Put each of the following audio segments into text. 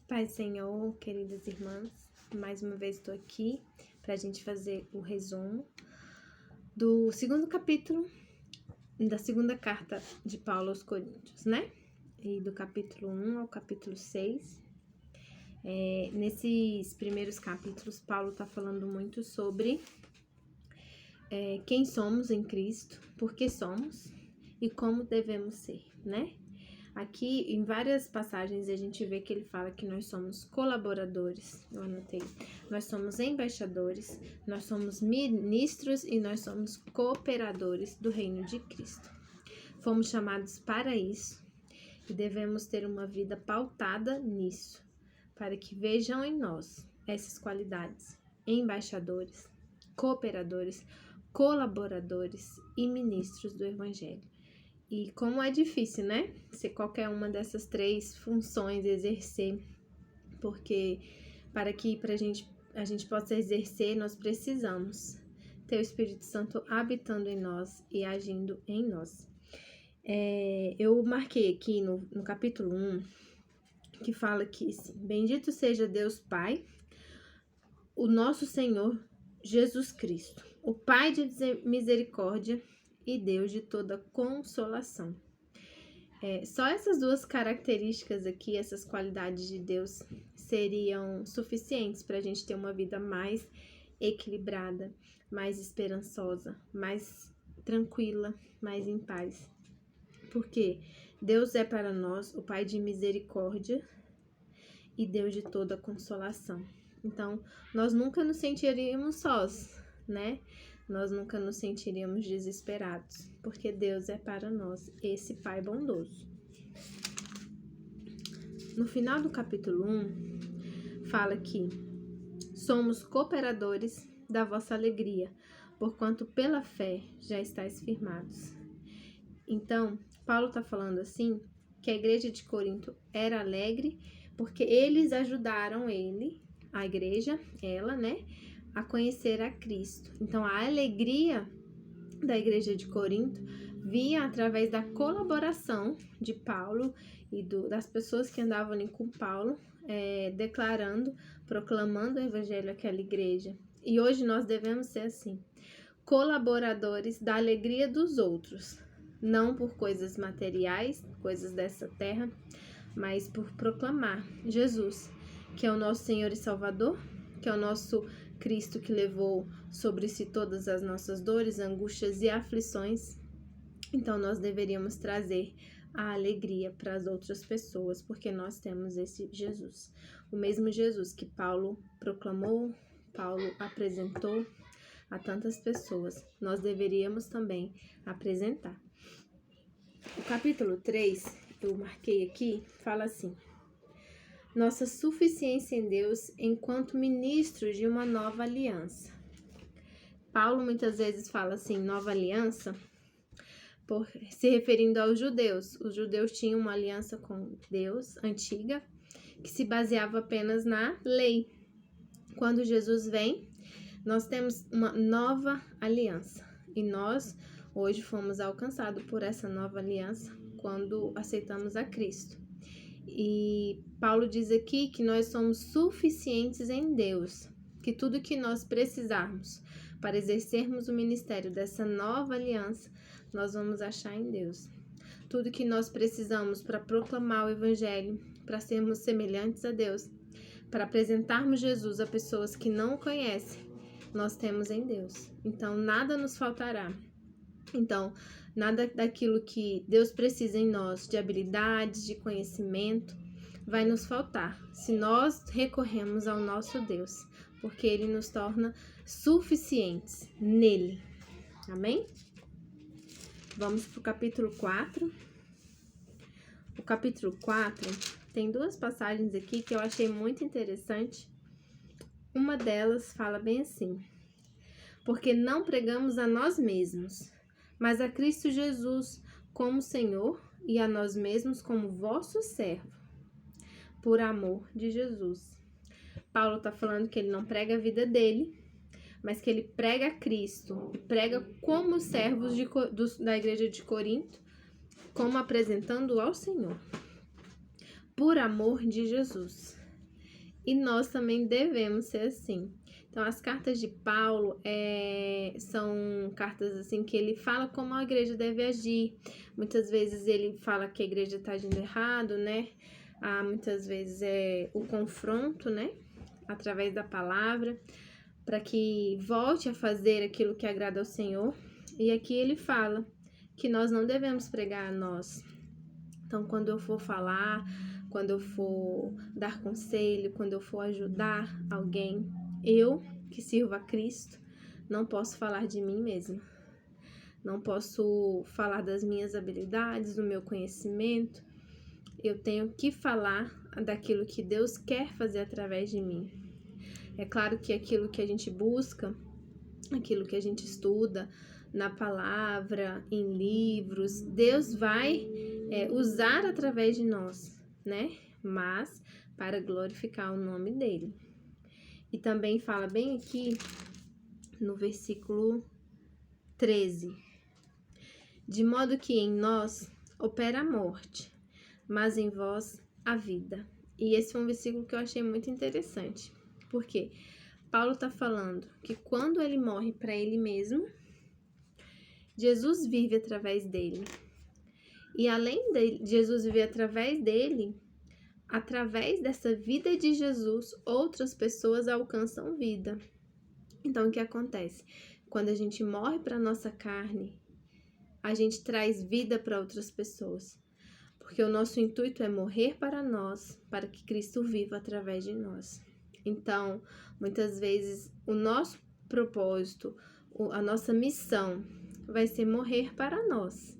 Paz, Senhor, queridas irmãs, mais uma vez estou aqui para a gente fazer o resumo do segundo capítulo da segunda carta de Paulo aos Coríntios, né? E do capítulo 1 ao capítulo 6. Nesses primeiros capítulos, Paulo está falando muito sobre quem somos em Cristo, por que somos e como devemos ser, né? Aqui, em várias passagens, a gente vê que ele fala que nós somos colaboradores, eu anotei, nós somos embaixadores, nós somos ministros e nós somos cooperadores do reino de Cristo. Fomos chamados para isso e devemos ter uma vida pautada nisso, para que vejam em nós essas qualidades: embaixadores, cooperadores, colaboradores e ministros do Evangelho. E como é difícil, né? Ser qualquer uma dessas três funções, exercer, porque para que a gente possa exercer, nós precisamos ter o Espírito Santo habitando em nós e agindo em nós. Eu marquei aqui no capítulo 1, que fala que assim, bendito seja Deus Pai, o nosso Senhor Jesus Cristo, o Pai de misericórdia e Deus de toda consolação. Só essas duas características aqui, essas qualidades de Deus, seriam suficientes para a gente ter uma vida mais equilibrada, mais esperançosa, mais tranquila, mais em paz. Porque Deus é para nós o Pai de misericórdia e Deus de toda consolação. Então, nós nunca nos sentiríamos sós, né? Nós nunca nos sentiríamos desesperados, porque Deus é para nós esse Pai bondoso. No final do capítulo 1, fala que somos cooperadores da vossa alegria, porquanto pela fé já estáis firmados. Então, Paulo está falando assim, que a igreja de Corinto era alegre, porque eles ajudaram a igreja, né? A conhecer a Cristo. Então, a alegria da igreja de Corinto vinha através da colaboração de Paulo e das pessoas que andavam ali com Paulo, declarando, proclamando o evangelho àquela igreja. E hoje nós devemos ser assim, colaboradores da alegria dos outros, não por coisas materiais, coisas dessa terra, mas por proclamar Jesus, que é o nosso Senhor e Salvador, que é o nosso Cristo que levou sobre si todas as nossas dores, angústias e aflições. Então, nós deveríamos trazer a alegria para as outras pessoas, porque nós temos esse Jesus. O mesmo Jesus que Paulo proclamou, Paulo apresentou a tantas pessoas, nós deveríamos também apresentar. O capítulo 3, eu marquei aqui, fala assim: nossa suficiência em Deus enquanto ministros de uma nova aliança. Paulo muitas vezes fala assim, nova aliança, se referindo aos judeus. Os judeus tinham uma aliança com Deus antiga, que se baseava apenas na lei. Quando Jesus vem, nós temos uma nova aliança. E nós, hoje, fomos alcançados por essa nova aliança quando aceitamos a Cristo. E Paulo diz aqui que nós somos suficientes em Deus, que tudo que nós precisarmos para exercermos o ministério dessa nova aliança, nós vamos achar em Deus. Tudo que nós precisamos para proclamar o evangelho, para sermos semelhantes a Deus, para apresentarmos Jesus a pessoas que não o conhecem, nós temos em Deus. Então, nada nos faltará. Então, nada daquilo que Deus precisa em nós, de habilidades, de conhecimento, vai nos faltar se nós recorremos ao nosso Deus, porque Ele nos torna suficientes nele. Amém? Vamos para o capítulo 4. O capítulo 4 tem duas passagens aqui que eu achei muito interessante. Uma delas fala bem assim: porque não pregamos a nós mesmos, mas a Cristo Jesus como Senhor e a nós mesmos como vosso servo, por amor de Jesus. Paulo está falando que ele não prega a vida dele, mas que ele prega a Cristo, e prega como servos da igreja de Corinto, como apresentando ao Senhor, por amor de Jesus. e nós também devemos ser assim. Então, as cartas de Paulo são cartas assim que ele fala como a igreja deve agir. Muitas vezes ele fala que a igreja está agindo errado, né? Muitas vezes é o confronto, né? Através da palavra, para que volte a fazer aquilo que agrada ao Senhor. E aqui ele fala que nós não devemos pregar a nós. Então, quando eu for falar, quando eu for dar conselho, quando eu for ajudar alguém, eu que sirvo a Cristo, não posso falar de mim mesma. Não posso falar das minhas habilidades, do meu conhecimento. Eu tenho que falar daquilo que Deus quer fazer através de mim. É claro que aquilo que a gente busca, aquilo que a gente estuda na palavra, em livros, Deus vai usar através de nós, né? Mas para glorificar o nome dele. E também fala bem aqui no versículo 13: de modo que em nós opera a morte, mas em vós a vida. E esse foi um versículo que eu achei muito interessante. Por quê? Paulo está falando que quando ele morre para ele mesmo, Jesus vive através dele. E além de Jesus viver através dele, através dessa vida de Jesus, outras pessoas alcançam vida. Então, o que acontece? Quando a gente morre para nossa carne, a gente traz vida para outras pessoas. Porque o nosso intuito é morrer para nós, para que Cristo viva através de nós. Então, muitas vezes, o nosso propósito, a nossa missão vai ser morrer para nós,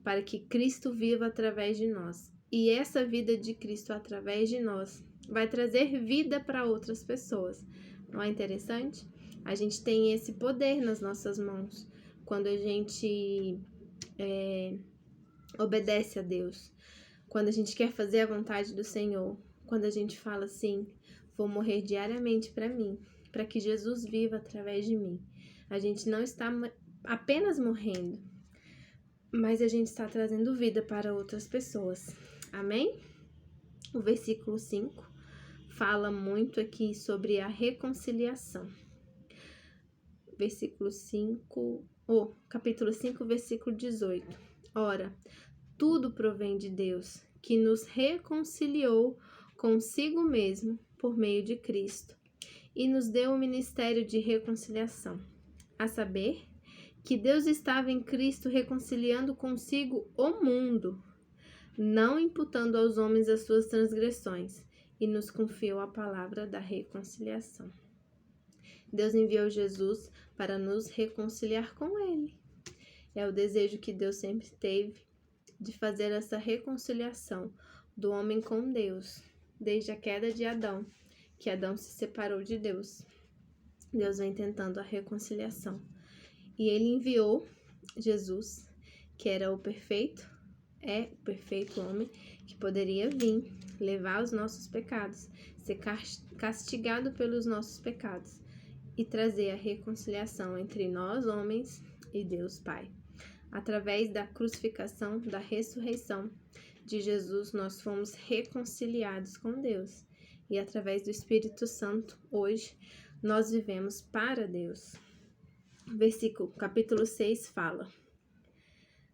para que Cristo viva através de nós. E essa vida de Cristo através de nós vai trazer vida para outras pessoas. Não é interessante? A gente tem esse poder nas nossas mãos quando a gente obedece a Deus, quando a gente quer fazer a vontade do Senhor, quando a gente fala assim: vou morrer diariamente para mim, para que Jesus viva através de mim. A gente não está apenas morrendo, mas a gente está trazendo vida para outras pessoas. Amém? O versículo 5 fala muito aqui sobre a reconciliação. Capítulo 5, versículo 18. Ora, tudo provém de Deus, que nos reconciliou consigo mesmo por meio de Cristo e nos deu o ministério de reconciliação, a saber, que Deus estava em Cristo reconciliando consigo o mundo, não imputando aos homens as suas transgressões, e nos confiou a palavra da reconciliação. Deus enviou Jesus para nos reconciliar com Ele. É o desejo que Deus sempre teve de fazer essa reconciliação do homem com Deus, desde a queda de Adão, que Adão se separou de Deus. Deus vem tentando a reconciliação. E Ele enviou Jesus, que era o perfeito homem, que poderia vir levar os nossos pecados, ser castigado pelos nossos pecados e trazer a reconciliação entre nós, homens, e Deus Pai. Através da crucificação, da ressurreição de Jesus, nós fomos reconciliados com Deus. E através do Espírito Santo, hoje, nós vivemos para Deus. Capítulo 6 fala,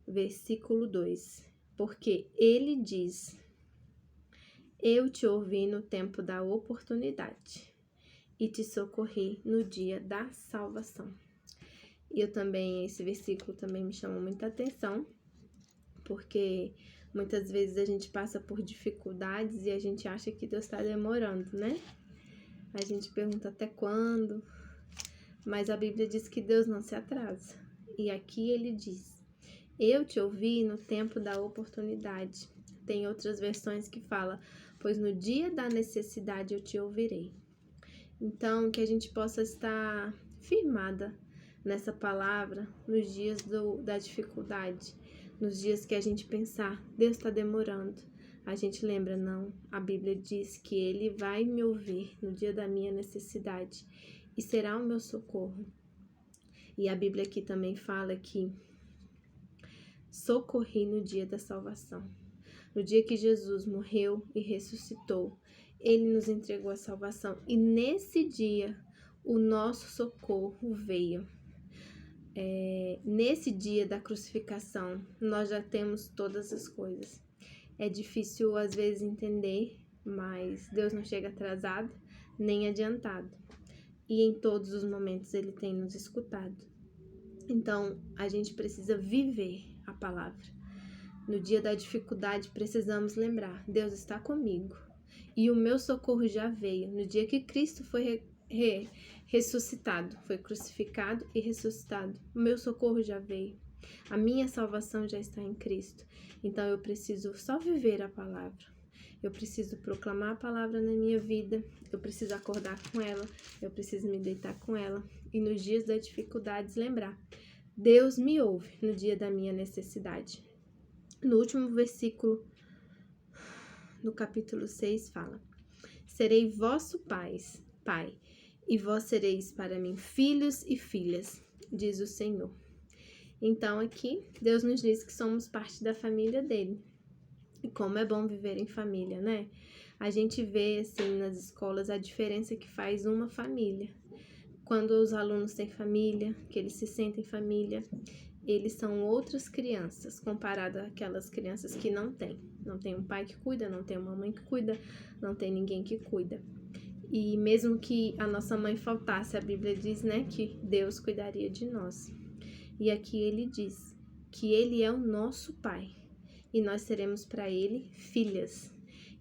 versículo 2: porque ele diz: eu te ouvi no tempo da oportunidade e te socorri no dia da salvação. E esse versículo também me chamou muita atenção, porque muitas vezes a gente passa por dificuldades e a gente acha que Deus está demorando, né? A gente pergunta até quando, mas a Bíblia diz que Deus não se atrasa. E aqui ele diz: eu te ouvi no tempo da oportunidade. Tem outras versões que falam: pois no dia da necessidade eu te ouvirei. Então, que a gente possa estar firmada nessa palavra nos dias da dificuldade, nos dias que a gente pensar, Deus está demorando. A gente lembra, não, a Bíblia diz que Ele vai me ouvir no dia da minha necessidade e será o meu socorro. E a Bíblia aqui também fala que socorri no dia da salvação. No dia que Jesus morreu e ressuscitou, ele nos entregou a salvação. E nesse dia, o nosso socorro veio. Nesse dia da crucificação, nós já temos todas as coisas. É difícil às vezes entender, mas Deus não chega atrasado nem adiantado. E em todos os momentos ele tem nos escutado. Então, a gente precisa viver a palavra. No dia da dificuldade, precisamos lembrar: Deus está comigo. E o meu socorro já veio. No dia que Cristo foi ressuscitado, foi crucificado e ressuscitado, o meu socorro já veio. A minha salvação já está em Cristo. Então, eu preciso só viver a palavra. Eu preciso proclamar a palavra na minha vida, eu preciso acordar com ela, eu preciso me deitar com ela. E nos dias das dificuldades, lembrar: Deus me ouve no dia da minha necessidade. No último versículo, no capítulo 6, fala: serei vosso pai, e vós sereis para mim filhos e filhas, diz o Senhor. Então aqui, Deus nos diz que somos parte da família dele. E como é bom viver em família, né? A gente vê, assim, nas escolas a diferença que faz uma família. Quando os alunos têm família, que eles se sentem família, eles são outras crianças, comparado àquelas crianças que não têm. Não tem um pai que cuida, não tem uma mãe que cuida, não tem ninguém que cuida. E mesmo que a nossa mãe faltasse, a Bíblia diz, né, que Deus cuidaria de nós. E aqui ele diz que ele é o nosso pai. E nós seremos para ele filhas.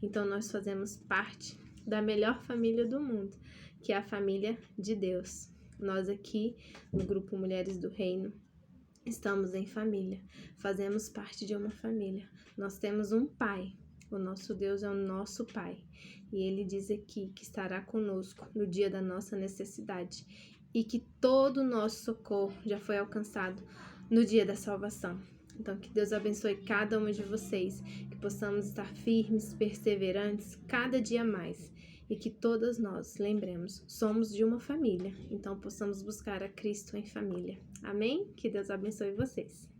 Então, nós fazemos parte da melhor família do mundo, que é a família de Deus. Nós aqui, no Grupo Mulheres do Reino, estamos em família, fazemos parte de uma família. Nós temos um pai, o nosso Deus é o nosso pai. E ele diz aqui que estará conosco no dia da nossa necessidade e que todo o nosso socorro já foi alcançado no dia da salvação. Então, que Deus abençoe cada uma de vocês, que possamos estar firmes, perseverantes, cada dia mais. E que todas nós, lembremos, somos de uma família. Então, possamos buscar a Cristo em família. Amém? Que Deus abençoe vocês.